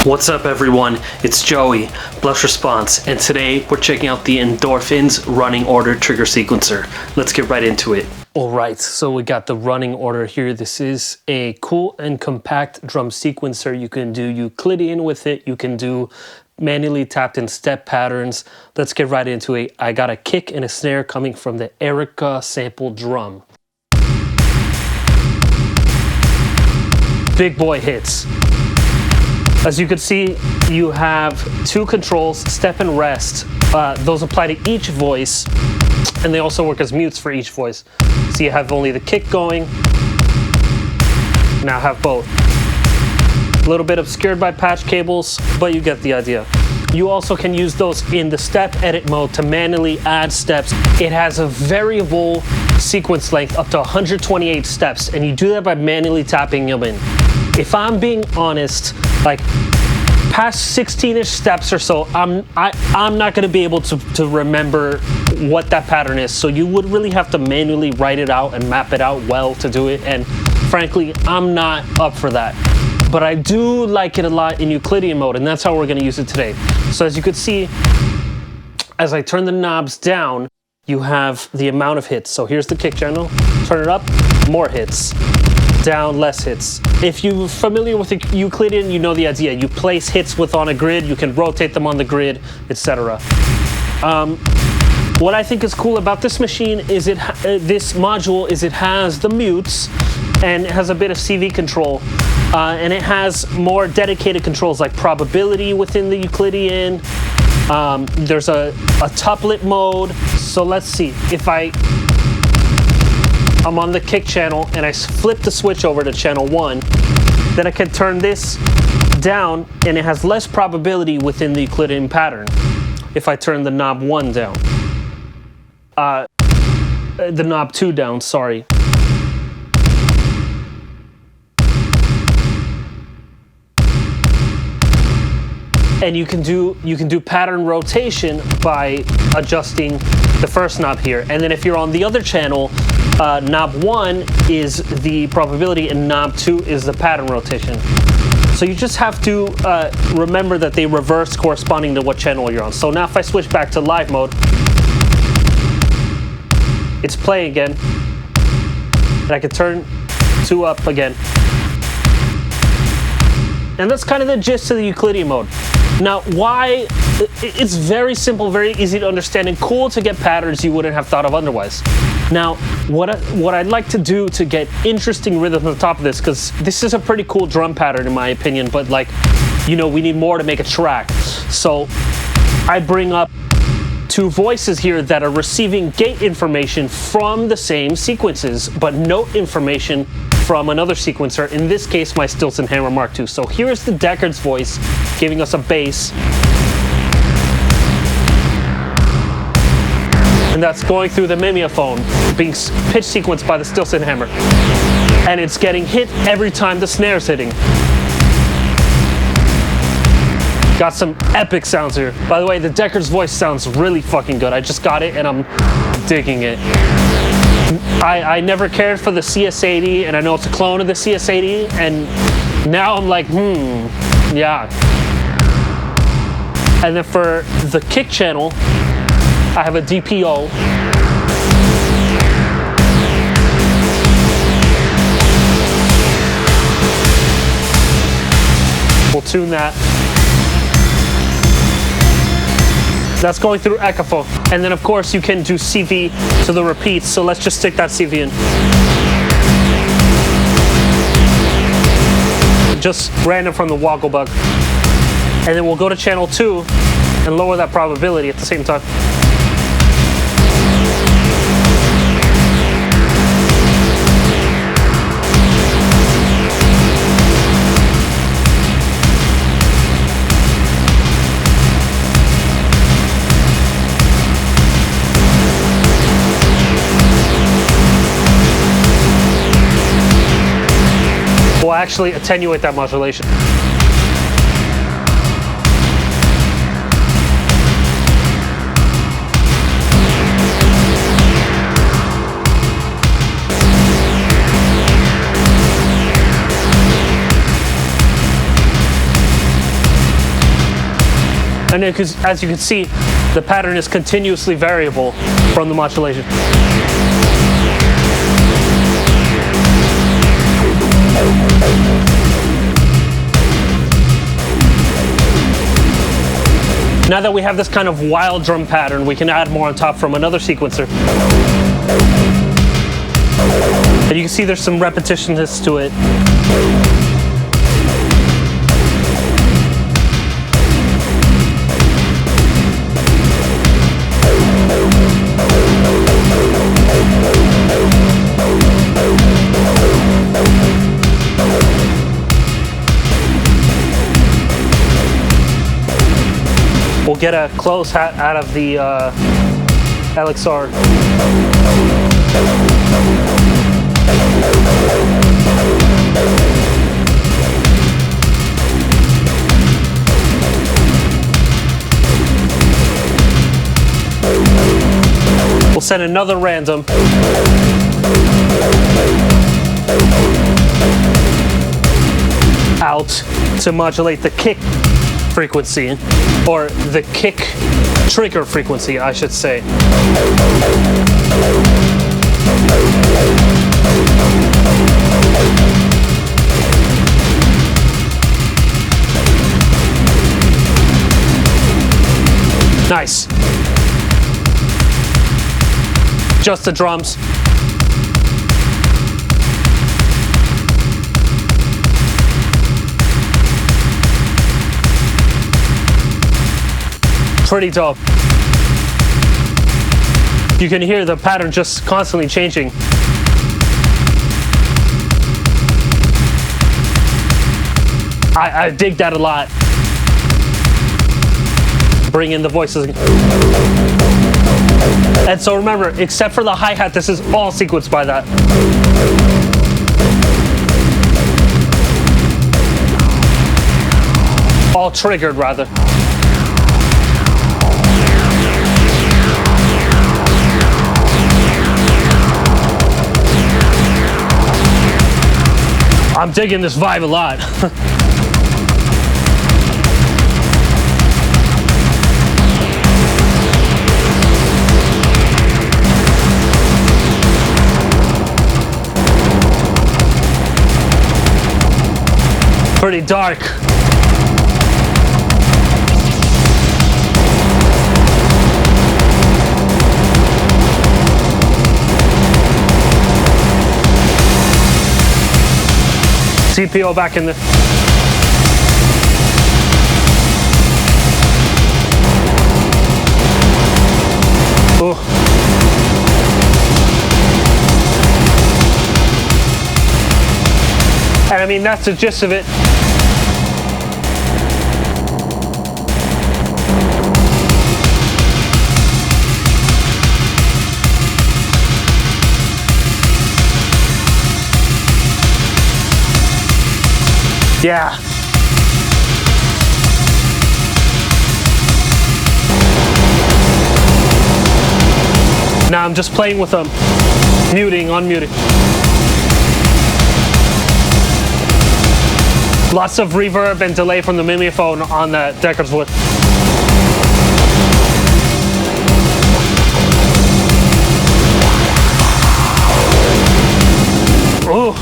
What's up everyone, it's Joey, Blush Response, and today we're checking out the Endorphin.Es running order trigger sequencer. Let's get right into it. Alright, so we got the running order here. This is a cool and compact drum sequencer. You can do Euclidean with it, you can do manually tapped in step patterns. Let's get right into it. I got a kick and a snare coming from the Erica sample drum. Big boy hits. As you can see, you have two controls, step and rest. Those apply to each voice, and they also work as mutes for each voice. So you have only the kick going, now have both. A little bit obscured by patch cables, but you get the idea. You also can use those in the step edit mode to manually add steps. It has a variable sequence length up to 128 steps, and you do that by manually tapping them in. If I'm being honest, like past 16-ish steps or so, I'm not gonna be able to remember what that pattern is. So you would really have to manually write it out and map it out well to do it. And frankly, I'm not up for that. But I do like it a lot in Euclidean mode, and that's how we're gonna use it today. So as you can see, as I turn the knobs down, you have the amount of hits. So here's the kick channel, turn it up, more hits. Down, less hits. If you're familiar with the Euclidean, you know the idea. You place hits on a grid, you can rotate them on the grid, etc. What I think is cool about this machine is this module is it has the mutes and it has a bit of CV control, and it has more dedicated controls like probability within the Euclidean. There's a tuplet mode. So let's see if I'm on the kick channel and I flip the switch over to channel 1, then I can turn this down and it has less probability within the Euclidean pattern. If I turn the knob 1 down, the knob 2 down, sorry. And you can do pattern rotation by adjusting the first knob here. And then if you're on the other channel, knob 1 is the probability and knob 2 is the pattern rotation. So you just have to remember that they reverse corresponding to what channel you're on. So now if I switch back to live mode, it's playing again, and I can turn 2 up again. And that's kind of the gist of the Euclidean mode. Now, why? It's very simple, very easy to understand, and cool to get patterns you wouldn't have thought of otherwise. Now, what I'd like to do to get interesting rhythm on the top of this, because this is a pretty cool drum pattern in my opinion, but like, you know, we need more to make a track. So I bring up two voices here that are receiving gate information from the same sequences, but note information from another sequencer, in this case my Stilson Hammer Mark II. So here's the Deckard's voice giving us a bass, and that's going through the mimeophone, being pitch sequenced by the Stilson Hammer, and it's getting hit every time the snare's hitting. Got some epic sounds here. By the way, the Deckard's voice sounds really fucking good. I just got it and I'm digging it. I never cared for the CS80, and I know it's a clone of the CS80, and now I'm like, yeah. And then for the kick channel, I have a DPO. We'll tune that. That's going through Echaphone. And then of course you can do CV to the repeats, so let's just stick that CV in. Just random from the Woggle Bug. And then we'll go to channel 2 and lower that probability at the same time. Will actually attenuate that modulation. And then, as you can see, the pattern is continuously variable from the modulation. Now that we have this kind of wild drum pattern, we can add more on top from another sequencer. And you can see there's some repetitionness to it. We'll get a close out of the LXR. We'll send another random. Out to modulate the kick frequency, or the kick trigger frequency, I should say. Nice. Just the drums. Pretty dope. You can hear the pattern just constantly changing. I dig that a lot. Bring in the voices. And so remember, except for the hi-hat, this is all sequenced by that. All triggered, rather. I'm digging this vibe a lot. Pretty dark. CPO back in the... Oh. And I mean, that's the gist of it. Yeah. Now I'm just playing with them. Muting, unmuting. Lots of reverb and delay from the mimeophone on the Decker's wood. Ooh.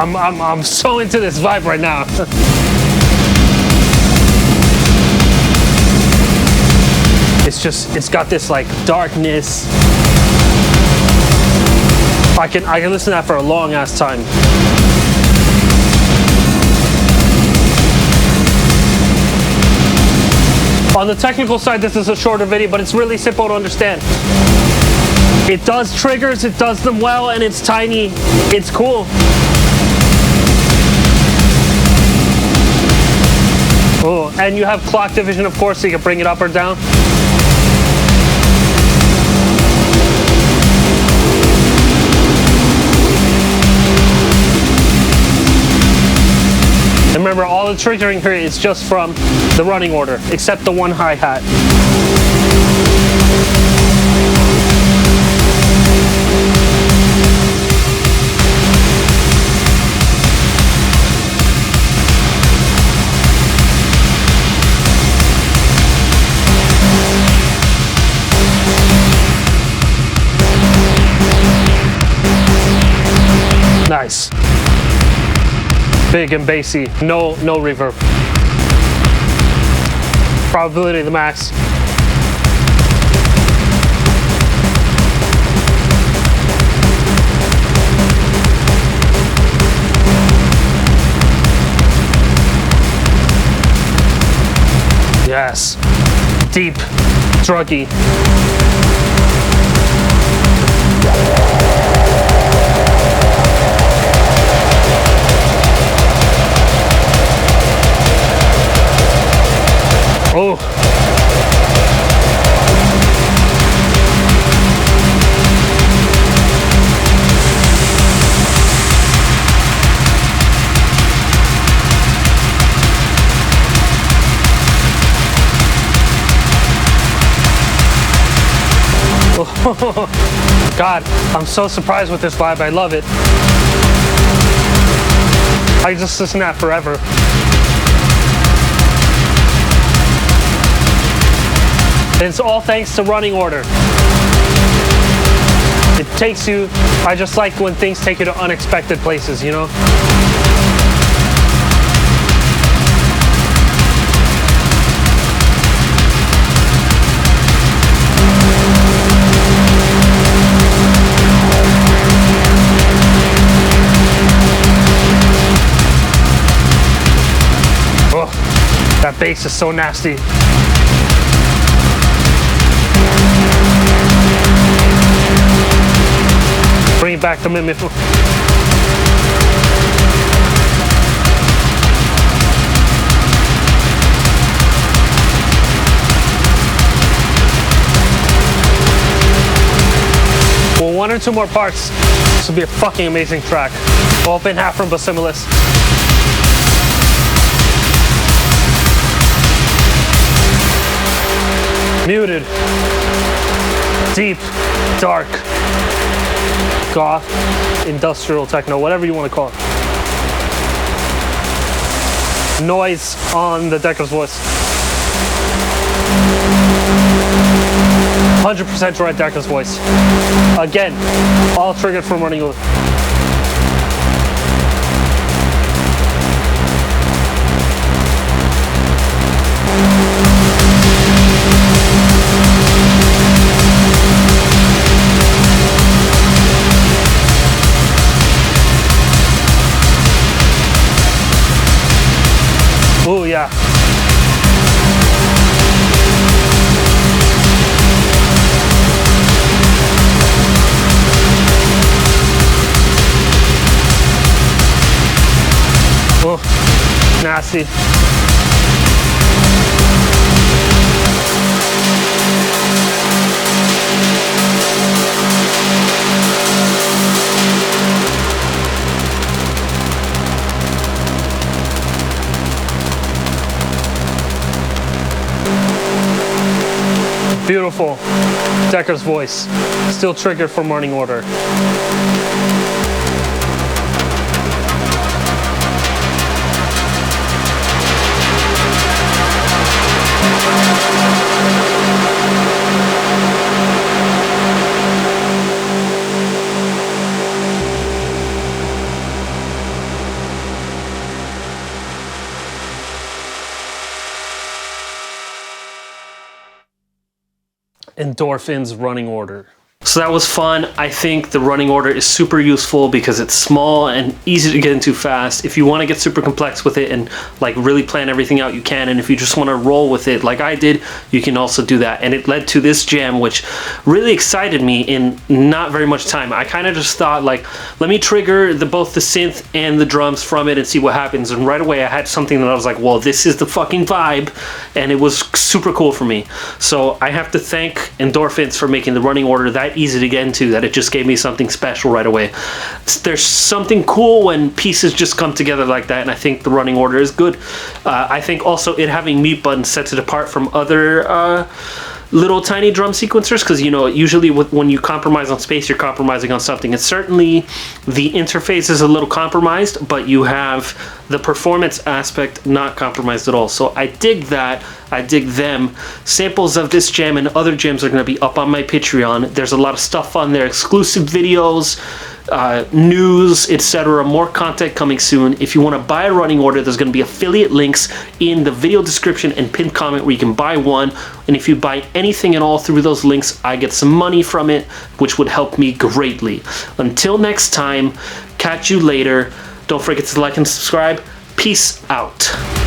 I'm so into this vibe right now. It's got this like darkness. I can listen to that for a long ass time. On the technical side, this is a shorter video, but it's really simple to understand. It does triggers, it does them well, and it's tiny. It's cool. Oh, and you have clock division, of course, so you can bring it up or down. And remember, all the triggering here is just from the running order, except the one hi-hat. Nice. Big and bassy. No reverb. Probability to the max. Yes. Deep. Druggy. Oh. God, I'm so surprised with this vibe. I love it. I just listen to that forever. It's all thanks to running order. It takes you, I just like when things take you to unexpected places, you know? Oh, that bass is so nasty. Bring it back to me. Well, one or two more parts. This will be a fucking amazing track. Open half from Basimilis. Muted. Deep. Dark. Goth, industrial techno, whatever you want to call it. Noise on the Decker's voice. 100% right Decker's voice. Again, all triggered from running over. Oh yeah. Oh, nasty. Beautiful. Decker's voice. Still triggered from running order. Endorphin's running order. So that was fun. I think the running order is super useful because it's small and easy to get into fast. If you want to get super complex with it and like really plan everything out, you can. And if you just want to roll with it like I did, you can also do that. And it led to this jam, which really excited me in not very much time. I kind of just thought like, let me trigger both the synth and the drums from it and see what happens. And right away I had something that I was like, well, this is the fucking vibe. And it was super cool for me. So I have to thank Endorphins for making the running order that easy to get into, that it just gave me something special right away. There's something cool when pieces just come together like that, and I think the running order is good. I think also it having mute buttons sets it apart from other little tiny drum sequencers, because you know usually when you compromise on space, you're compromising on something. And certainly the interface is a little compromised, but you have the performance aspect not compromised at all. So I dig that. I dig them. Samples of this jam and other jams are going to be up on my Patreon. There's a lot of stuff on there, exclusive videos, news, etc. More content coming soon. If you want to buy a running order, there's going to be affiliate links in the video description and pinned comment where you can buy one. And if you buy anything at all through those links, I get some money from it, which would help me greatly. Until next time, catch you later. Don't forget to like and subscribe. Peace out.